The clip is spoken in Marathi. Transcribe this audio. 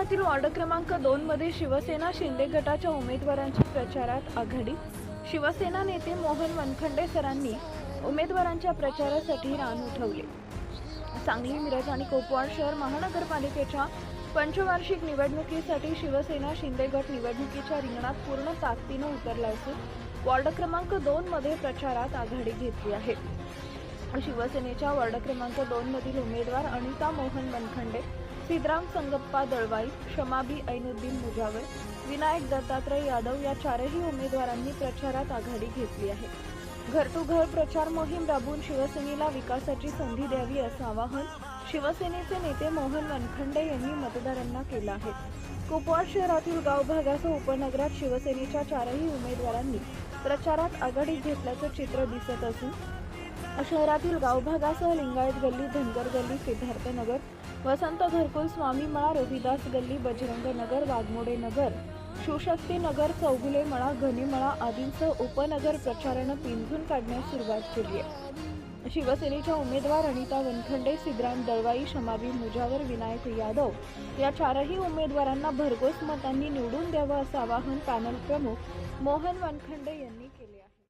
शहरातील वॉर्ड क्रमांक 2 मध्ये शिवसेना शिंदे गटाच्या उमेदवारांची प्रचारात आघाडी। शिवसेना नेते मोहन वनखंडे सरांनी उमेदवारांच्या प्रचारासाठी रान उठवले। सांगली, मिरज आणि कोतवाड शहर महानगरपालिकेच्या पंचवार्षिक निवडणुकीसाठी शिवसेना शिंदे गट निवडणुकीच्या रिंगणात पूर्ण ताकदीने उतरला असून वॉर्ड क्रमांक 2 मध्ये प्रचारात आघाडी घेतली आहे। शिवसेनेच्या वॉर्ड क्रमांक 2 मधील उमेदवार अनिता मोहन वनखंडे, सिद्धराम संगप्पा दळवाई, शमाबी ऐनुद्दीन मुजावर, विनायक दत्तात्रय यादव या चारही उमेदवारांनी प्रचारात आघाडी घेतली आहे। घर टू घर प्रचार मोहीम राबवून शिवसेनेला विकासाची संधी द्यावी असं आवाहन शिवसेनेचे नेते मोहन वनखंडे यांनी मतदारांना केलं आहे। कोतवाड शहरातील गाव भागासह उपनगरात शिवसेनेच्या चारही उमेदवारांनी प्रचारात आघाडी घेतल्याचं चित्र दिसत असून शहरातील गाव भागासह लिंगायत गल्ली, धनगर गल्ली, सिद्धार्थनगर, वसंत घरकुल, स्वामी मळा, रविदास गल्ली, बजरंग नगर, वाघमोडे नगर, शिवशक्ती नगर, चौगुले मळा, घनी मळा आदींसह उपनगर प्रचारानं पिंजून काढण्यास सुरुवात केली आहे। शिवसेनेच्या उमेदवार अनिता वनखंडे, सिद्धराम दळवाई, शमाबी मुजावर, विनायक यादव या चारही उमेदवारांना भरघोस मतांनी निवडून द्यावं असं आवाहन पॅनल प्रमुख मोहन वनखंडे यांनी केले आहे।